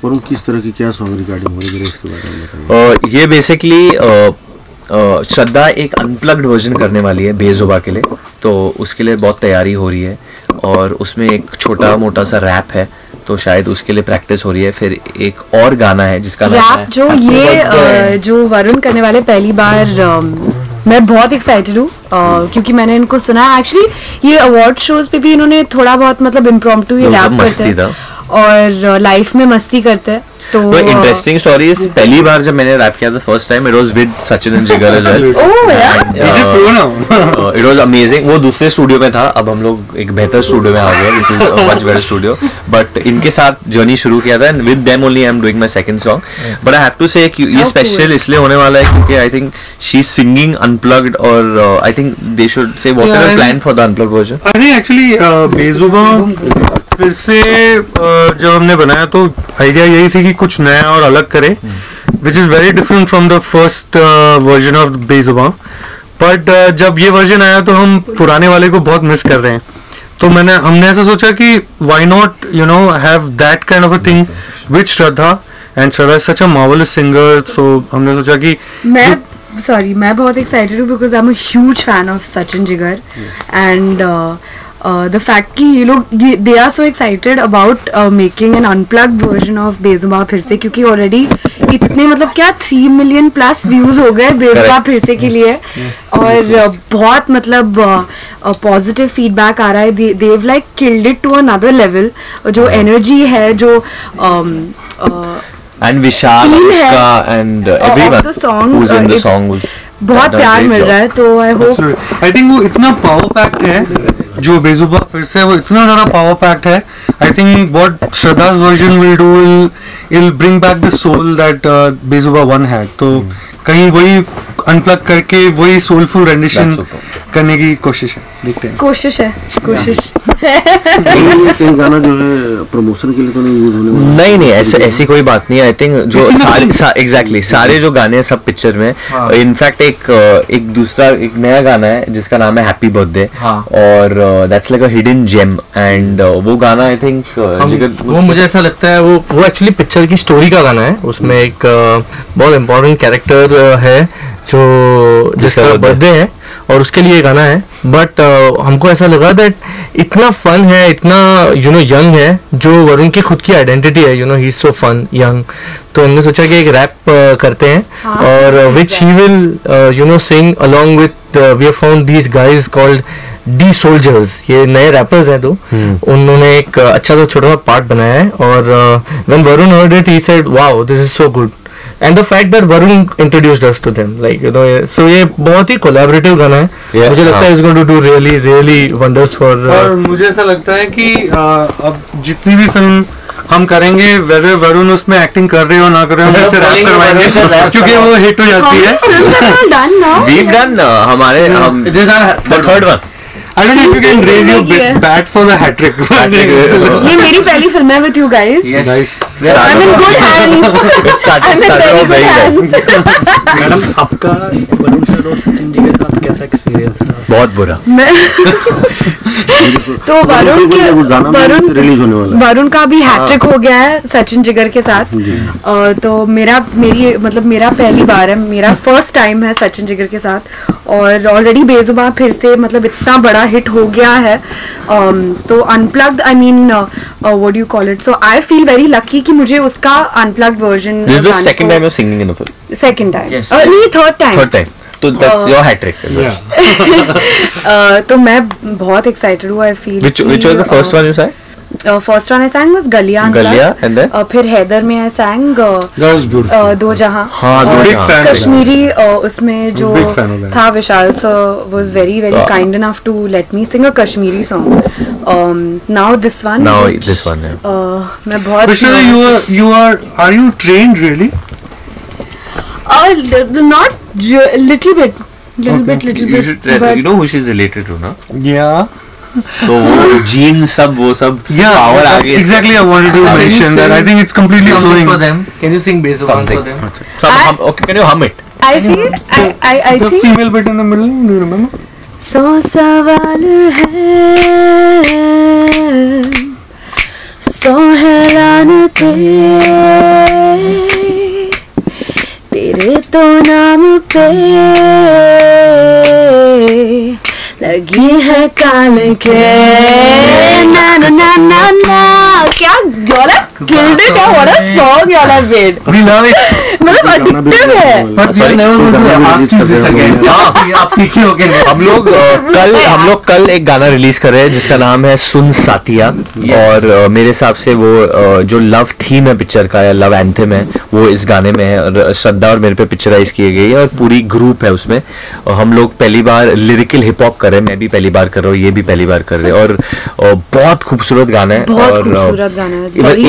और किस तरह की क्या सॉन्ग रिकॉर्डिंग हो रही है इसके बारे में बताइए। ये बेसिकली श्रद्धा एक अनप्लग्ड वर्जन करने वाली है बेजुबा के लिए, तो उसके लिए बहुत तैयारी हो रही है और उसमें एक छोटा मोटा सा रैप है, तो शायद उसके लिए प्रैक्टिस हो रही है। फिर एक और गाना है जिसका नाम है जो ये जो वरुण करने वाले पहली बार मैं बहुत एक्साइटेड हूँ क्योंकि मैंने इनको सुना एक्चुअली ये अवार्ड शोज पे भी इन्होंने थोड़ा बहुत मतलब इम्प्रॉम्प्टू ये रैप करते हैं और लाइफ में मस्ती करते हैं। तो इंटरेस्टिंग स्टोरी इज पहली बार जब मैंने रैप किया था first time it was with Sachin and Jigar as well. It was amazing. वो दूसरे स्टूडियो में था, अब हम लोग एक बेहतर स्टूडियो में आ गए, this is a much better studio, but इनके साथ जर्नी शुरू किया था and with them only I am doing my second song. But I have to say ये स्पेशल इसलिए होने वाला है क्योंकि I think she is singing unplugged और I think they should say whatever plan for the unplugged version. I think actually Bezubaan फिर से जब हमने बनाया तो आइडिया यही थी कि कुछ नया और अलग करें, which is very different from the first version of Bezubaan. But जब ये वर्जन आया तो हम पुराने वाले को बहुत मिस कर रहे हैं, तो हमने ऐसा सोचा कि why not you know have that kind of a thing with Shraddha, and Shraddha is such a marvellous singer, so हमने सोचा कि मैं बहुत एक्साइटेड हूँ because I am a huge fan of Sachin Jigar and the fact कि ये लोग they are so excited about making an unplugged version of बेजुबा फिर से, क्योंकि already इतने मतलब क्या 3 million plus views हो गए बेजुबा फिर से के लिए और बहुत मतलब positive feedback आ रहा है। they've like killed it to another level। जो energy है जो and Vishal, Anushka and everyone who's in the song was बहुत प्यार मिल रहा है, तो आई होप आई थिंक वो इतना पावर पैक्ड है जो बेजुबा फिर से वो इतना ज्यादा पावर पैक्ड है। I think what Shraddha's version will do will bring back the soul that Bezubaan one had, तो कहीं वही अनप्लग करके वही सोलफुल रेंडिशन करने की कोशिश है, देखते हैं। कोशिश कहीं गाना जो है प्रमोशन के लिए तो नहीं यूज होने वाला? नहीं ऐसी कोई बात नहीं है। आई थिंक जो एग्जैक्टली सारे जो गाने हैं सब पिक्चर में, इनफैक्ट एक दूसरा एक नया गाना है जिसका नाम है हैप्पी बर्थडे और that's like a hidden gem and वो गाना आई थिंक वो मुझे ऐसा लगता है वो एक्चुअली पिक्चर की स्टोरी का गाना है। उसमें एक बहुत इम्पोर्टेंट कैरेक्टर है जो जिसका बर्थडे है और उसके लिए गाना है। बट हमको ऐसा लगा दैट इतना फन है, इतना यंग है, जो वरुण की खुद की आइडेंटिटी है, he is so fun young, तो हमने सोचा कि एक रैप करते हैं और which he will sing along with we have found these guys called D soldiers. ये नए रैपर्स हैं, तो उन्होंने एक अच्छा सा छोटा सा पार्ट बनाया है और when Varun heard it he said wow this is so good, and the fact that Varun introduced us to them, like so ये बहुत ही collaborative गाना है। मुझे लगता है it's going to do really wonders for और मुझे ऐसा लगता है कि अब जितनी भी फिल्म हम करेंगे whether वरुण उसमें एक्टिंग कर रहे हो ना कर रहे हो, उनसे रैप करवाएंगे क्योंकि वो हिट हो जाती है। we've done हमारे the third one I don't know if you can raise your bat for the hat trick. ये मेरी पहली फिल्म है with you guys. Yes. Nice. I'm in good hands. I'm in very good hands. Madam आपका Varun sir और सचिन जी के साथ कैसा experience था? बहुत बुरा। तो वरुण का भी हैट्रिक हो गया है सचिन जिगर के साथ। तो मेरा पहली बार है, मेरा फर्स्ट टाइम है सचिन जिगर के साथ और ऑलरेडी बेजुबा फिर से मतलब इतना बड़ा हिट हो गया है। तो unplugged I mean what do you call it, so I feel very lucky कि मुझे उसका unplugged version this is the second time you are singing in a film. Second time नहीं थर्ड टाइम तो that's your hat trick. तो मैं बहुत excited हूँ। I feel which was the first one you sang? First one I sang was Galiya and then फिर हैदर में I sang दो जहां। कश्मीरी उसमें जो था विशाल sir was very kind enough to let me sing a Kashmiri song. Now this one मैं बहुत are you trained really? Not little bit. You should you know who she's related to, na? Yeah. So genes वो सब power आ गई। Exactly, I wanted to mention that. I think it's completely flowing for them. Can you sing bass for them? Okay, can you hum it? I feel I the think female bit in the middle. Do you remember? 100 सवाल है 100 है जानते तेरे तो नाम पे लगी है कान के ना ना ना ना ना क्या गाना killed it है what a song y'all have made We love it. मतलब addictive है But we are never going to ask you this again. आप सीखे हो के नहीं? हम लोग कल एक गाना रिलीज कर रहे हैं जिसका नाम है सुन साथिया और मेरे हिसाब से वो जो लव थीम है पिक्चर का या लव एंथम है वो इस गाने में है और श्रद्धा और मेरे पे पिक्चराइज की गई है और पूरी ग्रुप है उसमें और हम लोग पहली बार लिरिकल हिप हॉप कर रहे हैं मैं भी पहली बार कर रहा हूँ ये भी पहली बार कर रहे हैं और बहुत खूबसूरत गाना है बहुत और खूबसूरत गाना है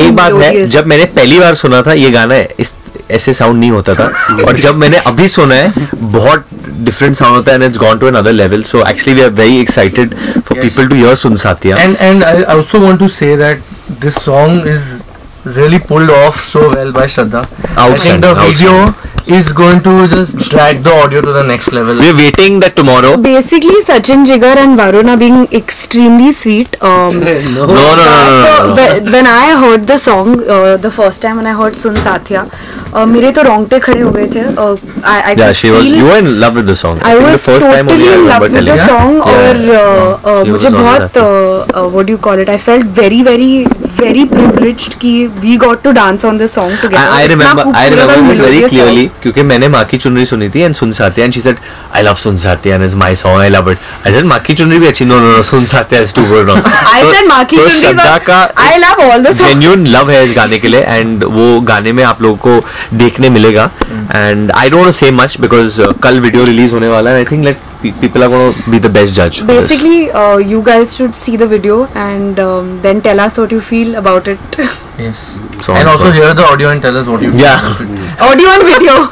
एक बात है जब मैंने पहली बार सुना था ये गाना इस ऐसे साउंड नहीं होता था और जब मैंने अभी सुना है बहुत डिफरेंट साउंड होता है and it's gone to another level so actually we are very excited for people to hear Sun Satya And I also want to say that this song is really pulled off so well by Shraddha. I think the video is going to just drag the audio to the next level. We're waiting that tomorrow. Basically, Sachin, Jigar and Varun are being extremely sweet. No. When I heard the song, the first time when I heard Sun Satya, मेरे तो रोंगटे खड़े हो गए थे. Yeah, you were in love with the song. I was totally in love with the song और मुझे बहुत what do you call it? I felt very privileged कि we got to dance on this song together. I remember this very clearly क्योंकि मैंने माँ की चुनरी सुनी थी and soon Saathiya and she said I love soon Saathiya and it's my song I love it. I said माँ की चुनरी भी अच्छी no soon Saathiya is too good. I said माँ की चुनरी I love all the songs. Genuine love है इस गाने के लिए and वो गाने में आप लोगों को देखने मिलेगा and I don't want to say much because कल वीडियो रिलीज होने वाला है. I think like people are going to be the best judge. Basically, you guys should see the video and then tell us what you feel about it. Yes. And also hear the audio and tell us what you feel about it. Audio and video.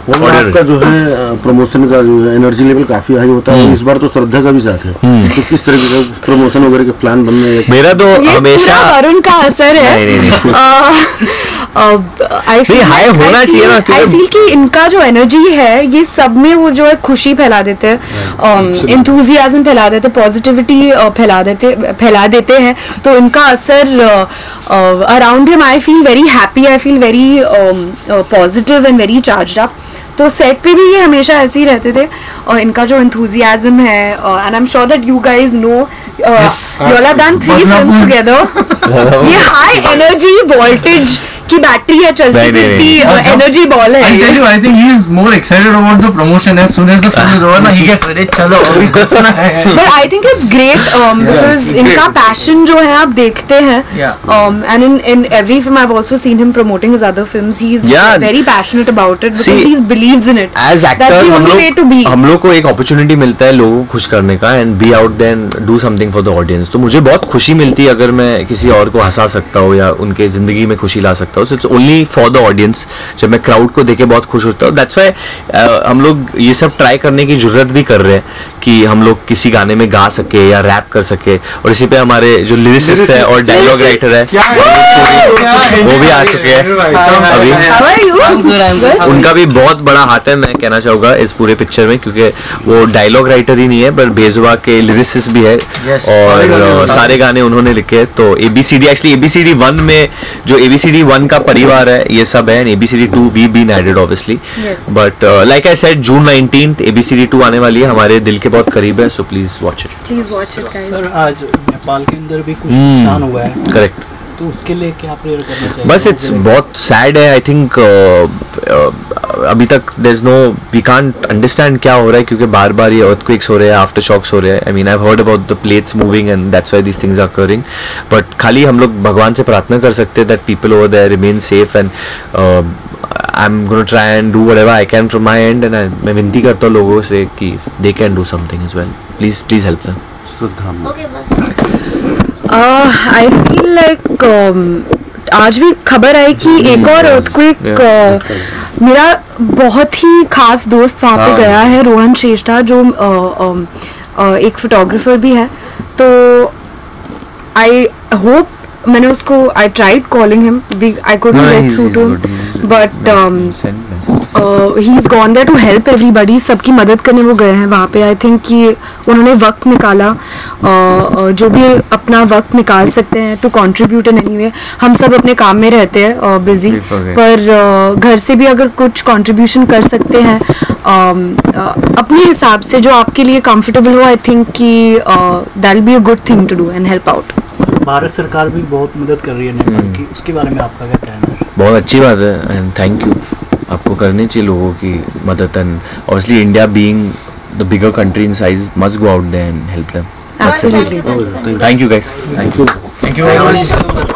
वो आपका जो है promotion का जो है energy level काफी high होता है इस बार तो श्रद्धा का भी साथ है तो किस तरह के प्रमोशन वगैरह के प्लान बन रहे हैं? मेरा तो हमेशा वरुण का असर है. नहीं हाई होना चाहिए ना. आई फील कि इनका जो एनर्जी है ये सब में वो जो है खुशी फैला देते हैं एंथुसियाज्म फैला देते पॉजिटिविटी फैला देते हैं तो इनका असर around him I feel very happy I feel very positive and very charged up. तो सेट पे भी ये हमेशा ऐसे ही रहते थे और इनका जो एंथुसियाज्म है and I am sure that you guys know you all have done 3 films together. ये हाई एनर्जी वोल्टेज की बैटरी है चलती फिरती एनर्जी बॉल है. I think he is more excited about the promotion as soon as the film is over. ना he gets ready चलो अभी करना है. But I think it's great because इनका passion जो है आप देखते हैं and in every film I've also seen him promoting his other films. He's very passionate about it because he believes in it. As actor That's the only way to be. हम लोग को एक opportunity मिलता है लोगों को खुश करने का and be out there and do something for the audience. तो मुझे बहुत खुशी मिलती है अगर मैं किसी और को हंसा सकता हूँ या उनके जिंदगी में खुशी ला सकता हूँ. So it's only for the audience. जब मैं क्राउड को देखे बहुत खुश होता हूँ. That's why हम लोग ये सब ट्राई करने की जरूरत भी कर रहे हैं कि हम लोग किसी गाने में गा सके या रैप कर सके और इसी पे हमारे जो लिरिसिस्ट है और डायलॉग राइटर है वो भी आ चुके हैं अभी. उनका भी बहुत बड़ा हाथ है मैं कहना चाहूँगा इस पूरे पिक्चर में क्योंकि वो डायलॉग राइटर ही नहीं है पर बेजुबा के लिरिसिस्ट भी है और सारे गाने उन्होंने लिखे. तो ABCD एक्चुअली ABCD 1 में जो ABCD 1 का परिवार है ये सब है ABCD 2 we been added obviously but like I said June 19th ABCD 2 आने वाली है हमारे दिल के बहुत करीब है. So please watch it guys. Sir आज नेपाल के अंदर भी कुछ नुकसान हुआ है. करेक्ट. तो उसके लिए क्या प्रेयर करना चाहिए? बस इट्स बहुत सैड है. आई थिंक अभी तक there's no we can't understand क्या हो रहा है क्योंकि बार बार ये earthquakes हो रहे हैं आफ्टर शॉक्स हो रहे हैं. I mean I've heard about the plates moving and that's why these things are occurring but खाली हम लोग भगवान से प्रार्थना कर सकते हैं that people over there remain safe and I'm going to try and do whatever I can from my end and मैं विनती करता हूँ लोगों से कि they can do something as well. Please help them. I feel like आज भी खबर आई कि एक और earthquake मेरा बहुत ही खास दोस्त वहाँ पे गया है रोहन श्रेष्ठा जो एक फोटोग्राफर भी है. तो आई होप मैंने उसको I tried calling him I couldn't get through to him but he is gone there to help everybody, सबकी मदद करने वो गए हैं वहाँ पे. आई थिंक कि उन्होंने वक्त निकाला, जो भी अपना वक्त निकाल सकते हैं to contribute in any way. हम सब अपने काम में रहते हैं बिजी, पर घर से भी अगर कुछ कंट्रीब्यूशन कर सकते हैं अपने हिसाब से जो आपके लिए कंफर्टेबल हो, आई थिंक कि that will be a good thing to do and help out. Bharat सरकार भी बहुत मदद कर रही है नेपाल की, उसके बारे में आपका क्या कहना है? बहुत अच्छी बात है एंड थैंक यू. आपको करनी चाहिए लोगों की मदद and obviously India being the bigger country in size must go out there and help them. Absolutely. Thank you guys. Thank you. Thank you very much.